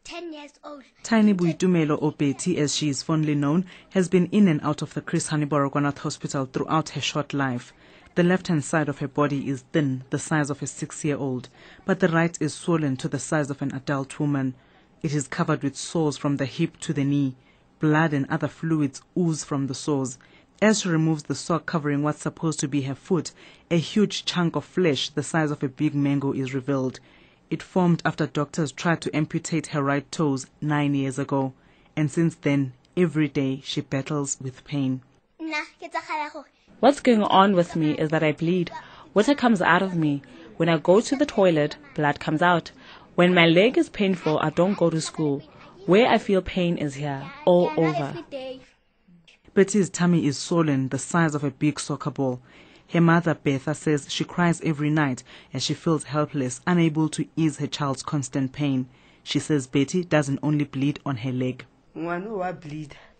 10 years old. Tiny Boitumelo, or Betty as she is fondly known, has been in and out of the Chris Hani Baragwanath Hospital throughout her short life. The left-hand side of her body is thin, the size of a 6-year-old, but the right is swollen to the size of an adult woman. It is covered with sores from the hip to the knee. Blood and other fluids ooze from the sores. As she removes the sock covering what's supposed to be her foot, a huge chunk of flesh the size of a big mango is revealed. It formed after doctors tried to amputate her right toes 9 years ago. And since then, every day she battles with pain. What's going on with me is that I bleed. Water comes out of me. When I go to the toilet, blood comes out. When my leg is painful, I don't go to school. Where I feel pain is here, all over. Betty's tummy is swollen, the size of a big soccer ball. Her mother, Betha, says she cries every night as she feels helpless, unable to ease her child's constant pain. She says Betty doesn't only bleed on her leg.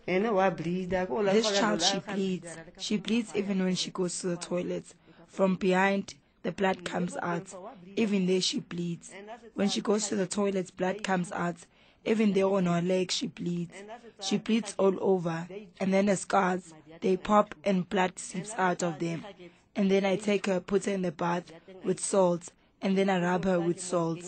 This child, she bleeds. She bleeds even when she goes to the toilet. From behind, the blood comes out. Even there, she bleeds. When she goes to the toilet, blood comes out. Even there on her leg, she bleeds. She bleeds all over. And then the scars, they pop and blood seeps out of them. And then I take her, put her in the bath with salt, and then I rub her with salt.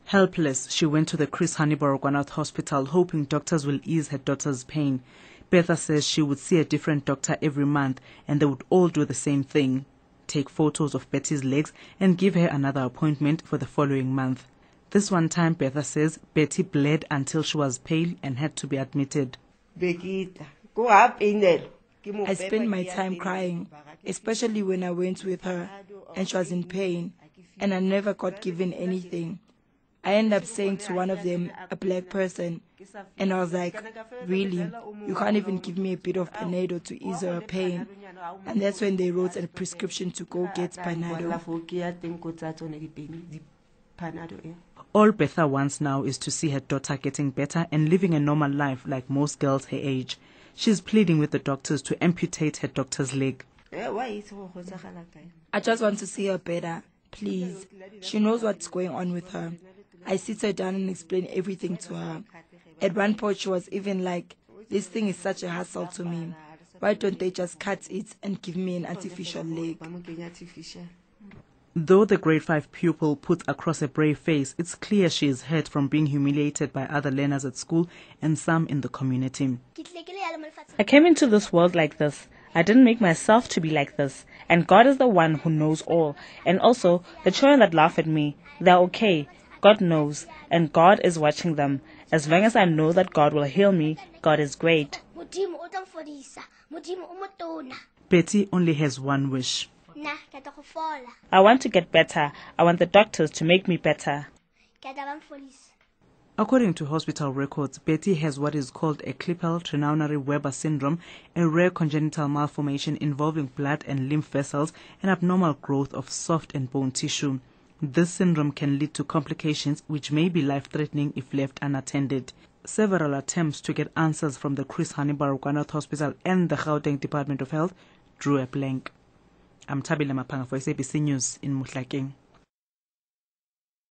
Helpless, she went to the Chris Hani Baragwanath Hospital hoping doctors will ease her daughter's pain. Betha says she would see a different doctor every month and they would all do the same thing. Take photos of Betty's legs and give her another appointment for the following month. This one time, Betha says, Betty bled until she was pale and had to be admitted. I spent my time crying, especially when I went with her and she was in pain, and I never got given anything. I ended up saying to one of them, a black person, and I was like, really, you can't even give me a bit of Panado to ease her pain? And that's when they wrote a prescription to go get Panado. All Betha wants now is to see her daughter getting better and living a normal life like most girls her age. She's pleading with the doctors to amputate her daughter's leg. I just want to see her better, please. She knows what's going on with her. I sit her down and explain everything to her. At one point she was even like, this thing is such a hassle to me. Why don't they just cut it and give me an artificial leg? Though the grade 5 pupil puts across a brave face, it's clear she is hurt from being humiliated by other learners at school and some in the community. I came into this world like this. I didn't make myself to be like this. And God is the one who knows all. And also, the children that laugh at me, they're okay. God knows. And God is watching them. As long as I know that God will heal me, God is great. Betty only has one wish. I want to get better. I want the doctors to make me better. According to hospital records, Betty has what is called a Klippel-Trenaunay-Weber syndrome, a rare congenital malformation involving blood and lymph vessels and abnormal growth of soft and bone tissue. This syndrome can lead to complications which may be life-threatening if left unattended. Several attempts to get answers from the Chris Hani Baragwanath Hospital and the Gauteng Department of Health drew a blank. I'm Tabile Mapanga for SABC News in Mohlakeng.